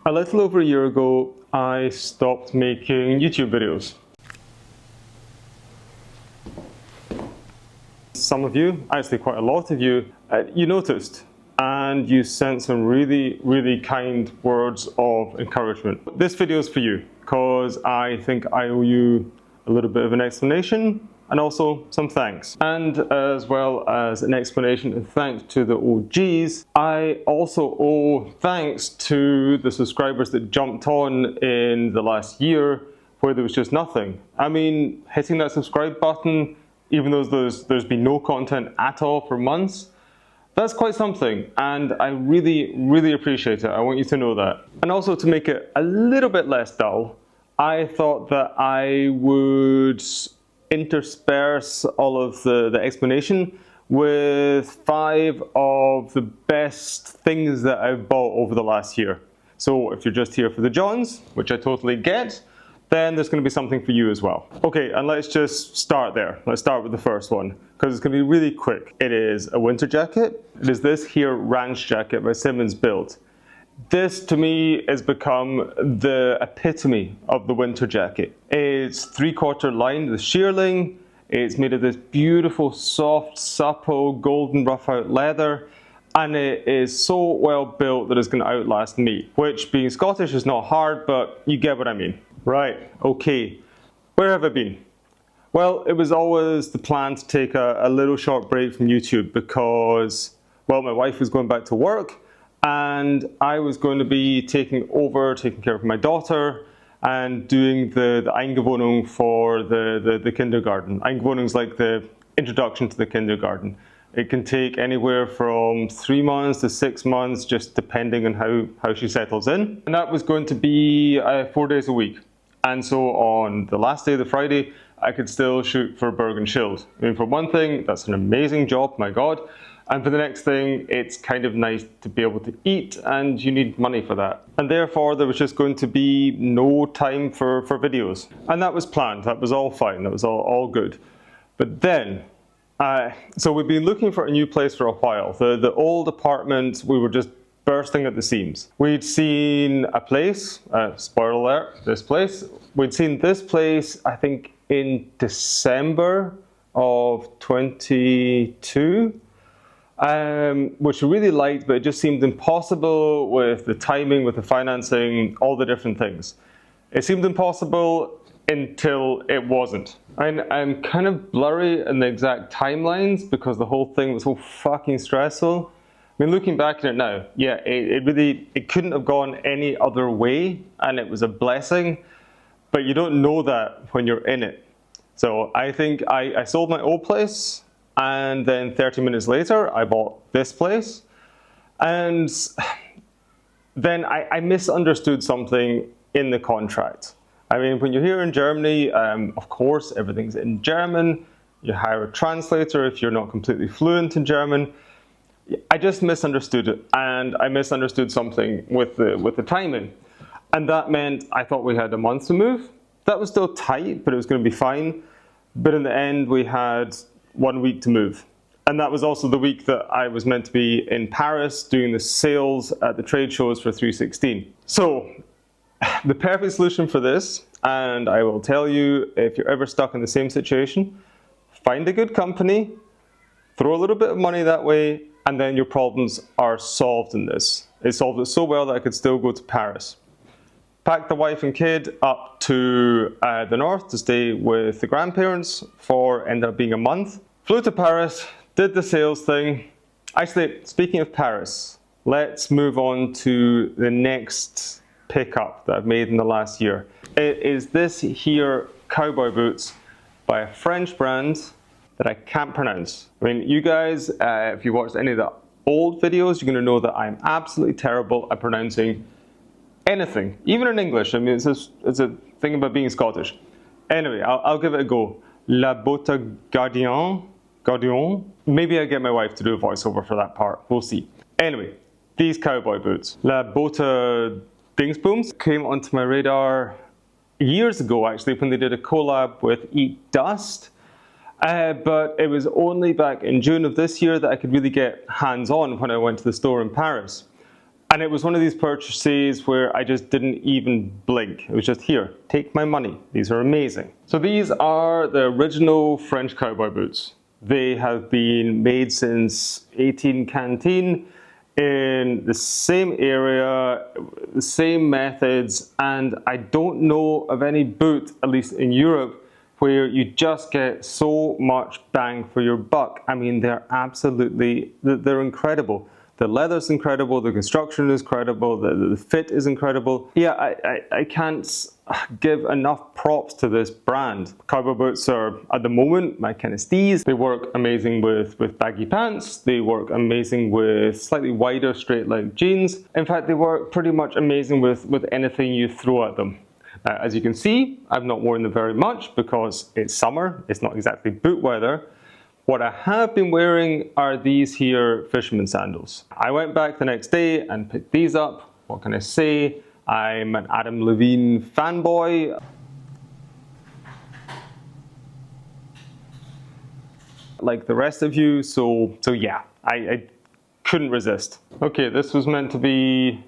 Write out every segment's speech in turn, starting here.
A little over a year ago, I stopped making YouTube videos. Some of you, actually quite a lot of you, you noticed and you sent some really kind words of encouragement. This video is for you because I think I owe you a little bit of an explanation and also some thanks. And as well as an explanation and thanks to the OGs, I also owe thanks to the subscribers that jumped on in the last year where there was just nothing. I mean, hitting that subscribe button, even though there's been no content at all for months, that's quite something, and I really appreciate it. I want you to know that. And also, to make it a little bit less dull, I thought that I would intersperse all of the explanation with 5 of the best things that I've bought over the last year. So if you're just here for the Johns, which I totally get, then there's going to be something for you as well. Okay, and let's just start there. Let's start with the first one, because it's going to be really quick. It is a winter jacket. It is this here ranch jacket by Simmons Built. This, to me, has become the epitome of the winter jacket. It's 3/4 lined with shearling. It's made of this beautiful, soft, supple, golden rough-out leather. And it is so well built that it's going to outlast me, which, being Scottish, is not hard, but you get what I mean. Right, okay. Where have I been? Well, it was always the plan to take a little short break from YouTube because, well, my wife was going back to work and I was going to be taking care of my daughter and doing the Eingewohnung for the kindergarten. Eingewohnung is like the introduction to the kindergarten. It can take anywhere from 3 months to 6 months, just depending on how she settles in. And that was going to be 4 days a week. And so on the last day, the Friday, I could still shoot for Bergen Shield. I mean, for one thing, that's an amazing job, my God. And for the next thing, it's kind of nice to be able to eat, and you need money for that. And therefore, there was just going to be no time for videos. And that was planned. That was all fine. That was all good. But then, so we've been looking for a new place for a while. The old apartment, we were just bursting at the seams. We'd seen a place, spoiler alert, this place. We'd seen this place, I think, in December of 22, which we really liked, but it just seemed impossible with the timing, with the financing, all the different things. It seemed impossible until it wasn't. I'm kind of blurry in the exact timelines because the whole thing was so fucking stressful. I mean, looking back at it now, yeah, it couldn't have gone any other way, and it was a blessing, but you don't know that when you're in it. So I think I sold my old place, and then 30 minutes later, I bought this place, and then I misunderstood something in the contract. I mean, when you're here in Germany, of course, everything's in German. You hire a translator if you're not completely fluent in German. I just misunderstood it, and I misunderstood something with the timing. And that meant I thought we had a month to move. That was still tight, but it was going to be fine. But in the end, we had 1 week to move. And that was also the week that I was meant to be in Paris doing the sales at the trade shows for 316. So the perfect solution for this, and I will tell you, if you're ever stuck in the same situation, find a good company, throw a little bit of money that way, and then your problems are solved in this. It solved it so well that I could still go to Paris. Packed the wife and kid up to the north to stay with the grandparents for ended up being a month. Flew to Paris, did the sales thing. Actually, speaking of Paris, let's move on to the next pickup that I've made in the last year. It is this here cowboy boots by a French brand that I can't pronounce. I mean, you guys, if you watched any of the old videos, you're going to know that I'm absolutely terrible at pronouncing anything, even in English. I mean, it's a thing about being Scottish. Anyway, I'll give it a go. La Botte Gardien. Maybe I'll get my wife to do a voiceover for that part. We'll see. Anyway, these cowboy boots. La Botte Dingsbooms came onto my radar years ago, actually, when they did a collab with Eat Dust. But it was only back in June of this year that I could really get hands-on when I went to the store in Paris. And it was one of these purchases where I just didn't even blink. It was just, here, take my money. These are amazing. So these are the original French cowboy boots. They have been made since 18 Canteen in the same area, the same methods, and I don't know of any boot, at least in Europe, where you just get so much bang for your buck. I mean, they're incredible. The leather's incredible, the construction is incredible, the fit is incredible. Yeah, I can't give enough props to this brand. Cowboy boots are, at the moment, my kind of steez. They work amazing with baggy pants. They work amazing with slightly wider straight leg jeans. In fact, they work pretty much amazing with anything you throw at them. As you can see, I've not worn them very much because it's summer. It's not exactly boot weather. What I have been wearing are these here fisherman sandals. I went back the next day and picked these up. What can I say? I'm an Adam Levine fanboy. Like the rest of you, so yeah, I couldn't resist. Okay, this was meant to be,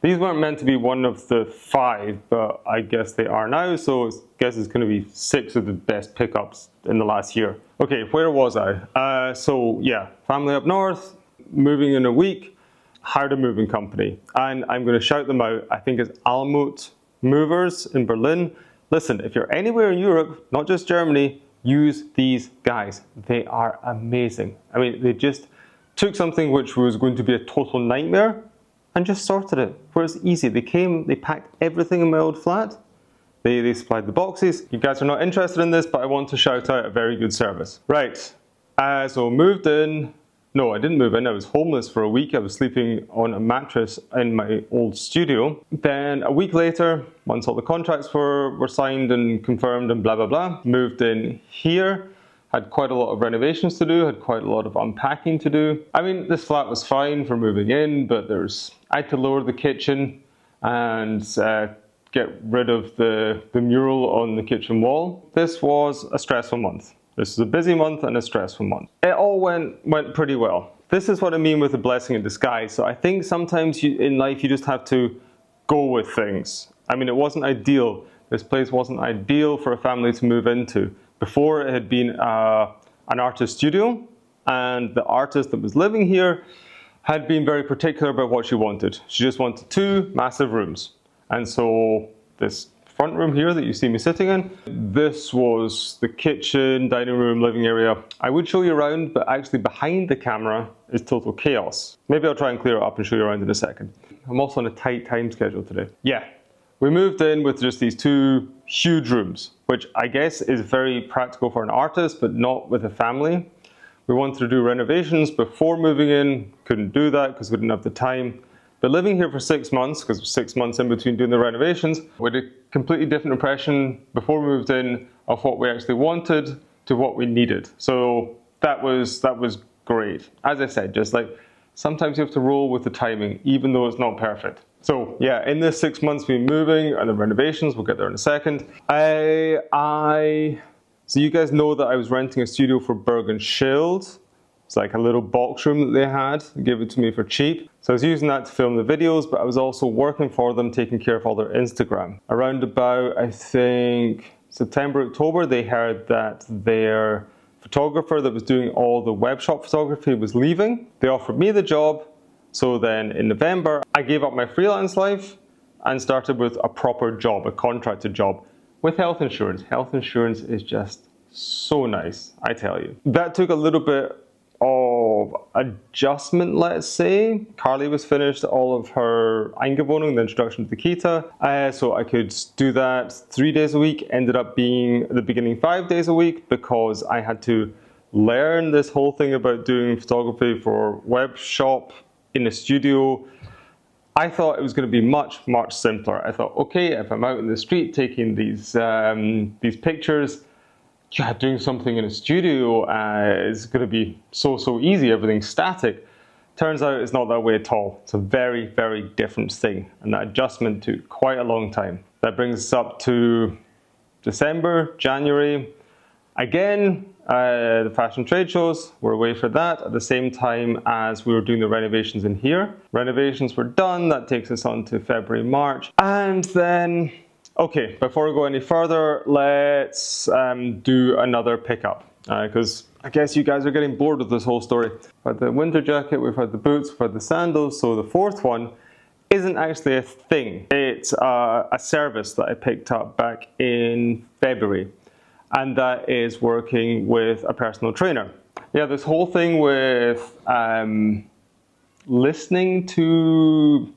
these weren't meant to be one of the 5, but I guess they are now, so I guess it's going to be 6 of the best pickups in the last year. Okay, where was I? So yeah, family up north, moving in a week, hired a moving company, and I'm going to shout them out. I think it's Almut Movers in Berlin. Listen, if you're anywhere in Europe, not just Germany, use these guys. They are amazing. I mean, they just took something which was going to be a total nightmare and just sorted it, where it's easy. They came, they packed everything in my old flat. They supplied the boxes. You guys are not interested in this, but I want to shout out a very good service. Right, so moved in. No, I didn't move in. I was homeless for a week. I was sleeping on a mattress in my old studio. Then a week later, once all the contracts were signed and confirmed and blah, blah, blah, moved in here. Had quite a lot of renovations to do, had quite a lot of unpacking to do. I mean, this flat was fine for moving in, but I had to lower the kitchen and get rid of the mural on the kitchen wall. This was a stressful month. This is a busy month and a stressful month. It all went pretty well. This is what I mean with a blessing in disguise. So I think sometimes in life you just have to go with things. I mean, it wasn't ideal. This place wasn't ideal for a family to move into. Before, it had been an artist studio, and the artist that was living here had been very particular about what she wanted. She just wanted 2 massive rooms. And so this front room here that you see me sitting in, this was the kitchen, dining room, living area. I would show you around, but actually behind the camera is total chaos. Maybe I'll try and clear it up and show you around in a second. I'm also on a tight time schedule today. Yeah, we moved in with just these 2 huge rooms, which I guess is very practical for an artist, but not with a family. We wanted to do renovations before moving in, couldn't do that because we didn't have the time. But living here for 6 months, because it was 6 months in between doing the renovations, we had a completely different impression before we moved in of what we actually wanted to what we needed. So that was great. As I said, just like sometimes you have to roll with the timing, even though it's not perfect. So yeah, in this 6 months we've been moving and the renovations, we'll get there in a second. So you guys know that I was renting a studio for Berg and Schild. It's like a little box room that they had. They gave it to me for cheap. So I was using that to film the videos, but I was also working for them, taking care of all their Instagram. Around about, I think, September, October, they heard that their photographer that was doing all the web shop photography was leaving. They offered me the job. So then in November, I gave up my freelance life and started with a proper job, a contracted job with health insurance. Health insurance is just so nice, I tell you. That took a little bit of adjustment, let's say. Carly was finished all of her Eingewohnung, the introduction to the Kita, so I could do that 3 days a week. Ended up being at the beginning 5 days a week because I had to learn this whole thing about doing photography for web shop in a studio. I thought it was going to be much simpler. I thought, okay, if I'm out in the street taking these pictures, yeah, doing something in a studio is going to be so easy. Everything's static. Turns out it's not that way at all. It's a very different thing, and that adjustment took quite a long time. That brings us up to December, January. Again, the fashion trade shows. We're away for that at the same time as we were doing the renovations in here. Renovations were done. That takes us on to February, March. And then, okay, before we go any further, let's do another pickup. Because I guess you guys are getting bored with this whole story. We've had the winter jacket, we've had the boots, we've had the sandals. So the fourth one isn't actually a thing. It's a service that I picked up back in February. And that is working with a personal trainer. Yeah, this whole thing with listening to,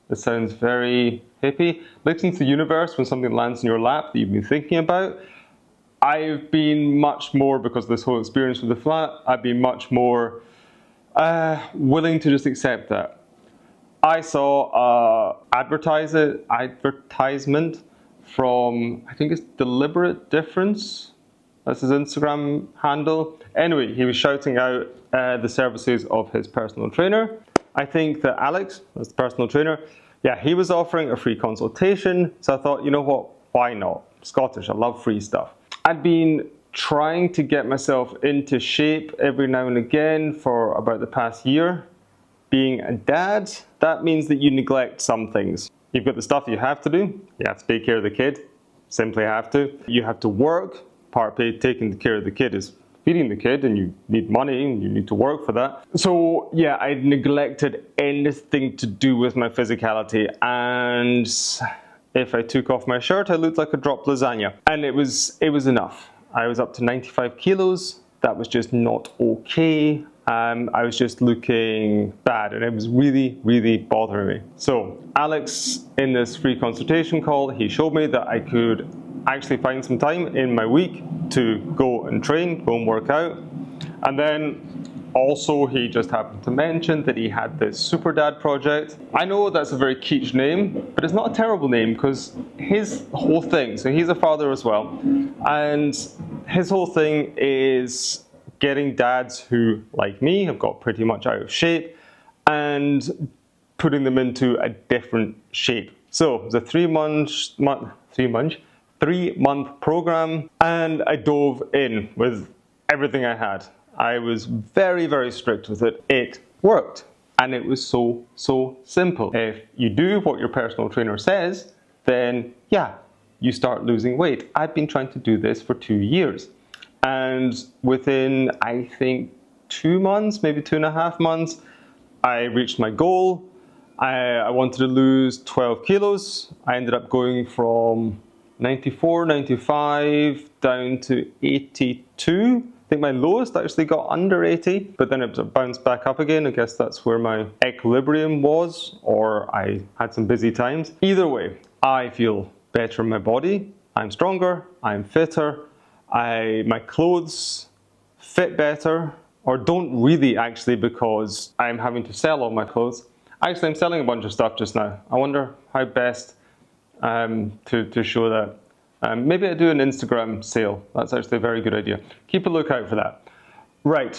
it sounds very hippie, listening to the universe when something lands in your lap that you've been thinking about. I've been much more, because of this whole experience with the flat, I've been much more willing to just accept that. I saw an advertisement from, I think it's Deliberate Difference. That's his Instagram handle. Anyway, he was shouting out the services of his personal trainer. I think that Alex, that's the personal trainer, yeah, he was offering a free consultation. So I thought, you know what, why not? Scottish, I love free stuff. I'd been trying to get myself into shape every now and again for about the past year. Being a dad, that means that you neglect some things. You've got the stuff you have to do. You have to take care of the kid. Simply have to. You have to work. Part of taking care of the kid is feeding the kid, and you need money and you need to work for that. So yeah, I neglected anything to do with my physicality, and if I took off my shirt, I looked like a dropped lasagna. And it was enough. I was up to 95 kilos. That was just not okay. I was just looking bad, and it was really, really bothering me. So Alex, in this free consultation call, he showed me that I could actually find some time in my week to go and train, go and work out. And then also he just happened to mention that he had this SuperDad project. I know that's a very kitsch name, but it's not a terrible name, because his whole thing, so he's a father as well, and his whole thing is getting dads who, like me, have got pretty much out of shape and putting them into a different shape. So it's a 3 month program, and I dove in with everything I had. I was very, very strict with it. It worked, and it was so simple. If you do what your personal trainer says, then yeah, you start losing weight. I've been trying to do this for 2 years. And within, I think, 2 months, maybe 2.5 months, I reached my goal. I wanted to lose 12 kilos. I ended up going from 94, 95 down to 82. I think my lowest actually got under 80, but then it bounced back up again. I guess that's where my equilibrium was, or I had some busy times. Either way, I feel better in my body. I'm stronger, I'm fitter. My clothes fit better, or don't really actually, because I'm having to sell all my clothes. Actually, I'm selling a bunch of stuff just now. I wonder how best to show that. Maybe I do an Instagram sale. That's actually a very good idea. Keep a lookout for that. Right.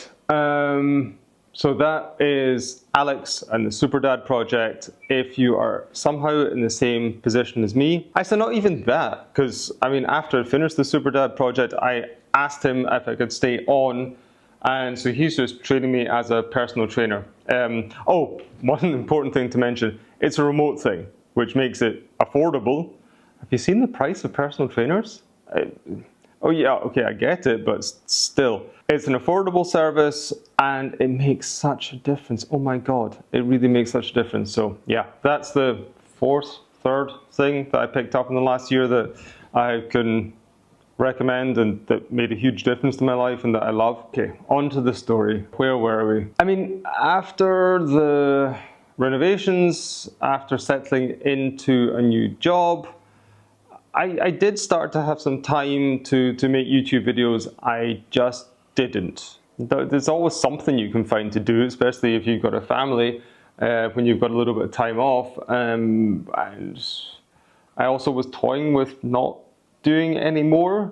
So that is Alex and the SuperDad project. If you are somehow in the same position as me, actually not even that, because I mean, after I finished the SuperDad project, I asked him if I could stay on, and so he's just training me as a personal trainer. Oh, one important thing to mention, it's a remote thing, which makes it affordable. Have you seen the price of personal trainers? Oh yeah, okay, I get it, but still. It's an affordable service, and it makes such a difference. Oh my God, it really makes such a difference. So yeah, that's the third thing that I picked up in the last year that I can recommend and that made a huge difference to my life and that I love. Okay, on to the story. Where were we? I mean, after the renovations, after settling into a new job, I did start to have some time to make YouTube videos. I just didn't. There's always something you can find to do, especially if you've got a family, when you've got a little bit of time off. And I also was toying with not doing any more,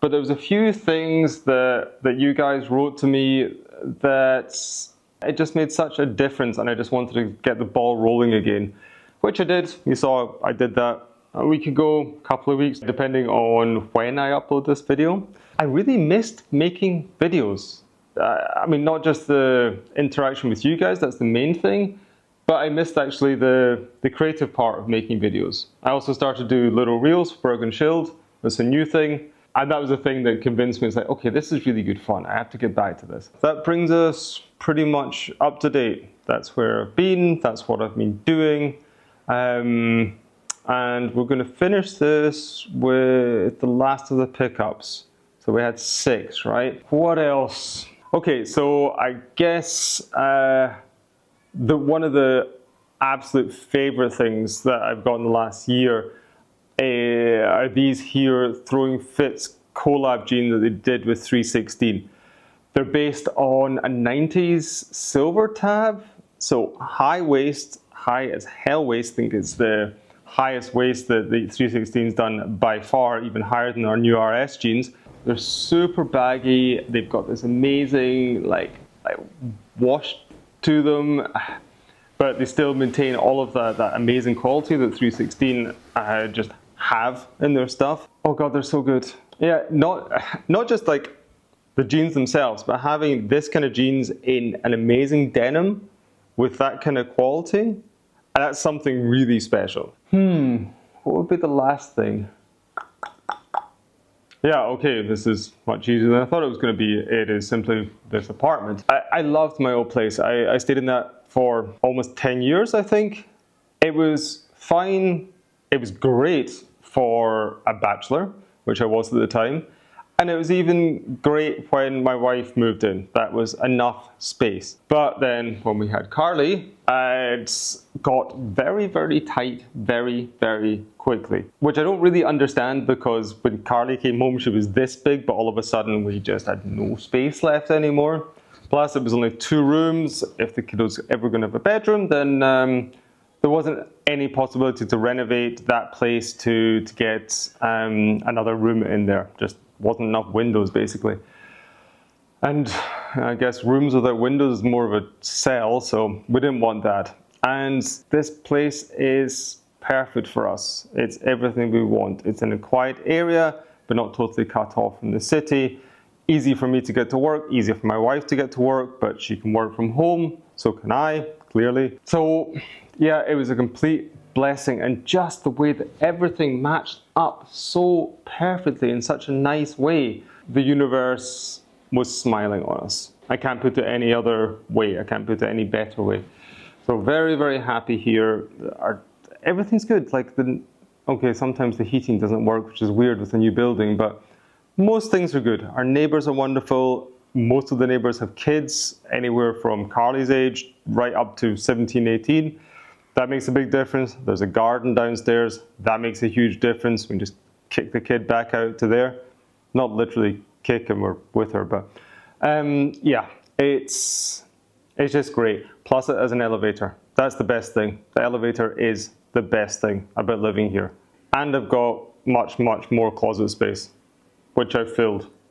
but there was a few things that you guys wrote to me that it just made such a difference, and I just wanted to get the ball rolling again, which I did. You saw I did that a week ago, a couple of weeks, depending on when I upload this video. I really missed making videos. I mean, not just the interaction with you guys, that's the main thing, but I missed actually the creative part of making videos. I also started to do little reels for Broken Shield. That's a new thing. And that was the thing that convinced me, it's like, okay, this is really good fun. I have to get back to this. That brings us pretty much up to date. That's where I've been, that's what I've been doing. And we're gonna finish this with the last of the pickups. So we had 6, right? What else? Okay, so I guess one of the absolute favorite things that I've got in the last year are these here Throwing Fits collab jeans that they did with 316. They're based on a 90s SuperDad, so high waist, high as hell waist. I think it's the highest waist that the 316's done by far, even higher than our new RS jeans. They're super baggy. They've got this amazing like wash to them, but they still maintain all of that amazing quality that 316 just have in their stuff. Oh god, they're so good. Yeah, not just like the jeans themselves, but having this kind of jeans in an amazing denim with that kind of quality, that's something really special. What would be the last thing? Yeah, okay, this is much easier than I thought it was going to be. It is simply this apartment. I loved my old place. I stayed in that for almost 10 years, I think. It was fine. It was great for a bachelor, which I was at the time. And it was even great when my wife moved in. That was enough space. But then when we had Carly, it got very, very tight very, very quickly. Which I don't really understand, because when Carly came home, she was this big, but all of a sudden we just had no space left anymore. Plus it was only 2 rooms. If the kid was ever going to have a bedroom, then there wasn't any possibility to renovate that place to get another room in there. Just wasn't enough windows, basically. And I guess rooms without windows is more of a cell, so we didn't want that. And this place is perfect for us. It's everything we want. It's in a quiet area, but not totally cut off from the city. Easy for me to get to work, easy for my wife to get to work, but she can work from home, so can I, clearly. So yeah, it was a complete blessing, and just the way that everything matched up so perfectly in such a nice way. The universe was smiling on us. I can't put it any other way. I can't put it any better way. So very, very happy here. Everything's good. Okay, sometimes the heating doesn't work, which is weird with a new building, but most things are good. Our neighbors are wonderful. Most of the neighbors have kids, anywhere from Carly's age right up to 17, 18. That makes a big difference. There's a garden downstairs. That makes a huge difference. We just kick the kid back out to there. Not literally kick him or with her, but yeah, it's just great. Plus it has an elevator. That's the best thing. The elevator is the best thing about living here. And I've got much, much more closet space, which I've filled.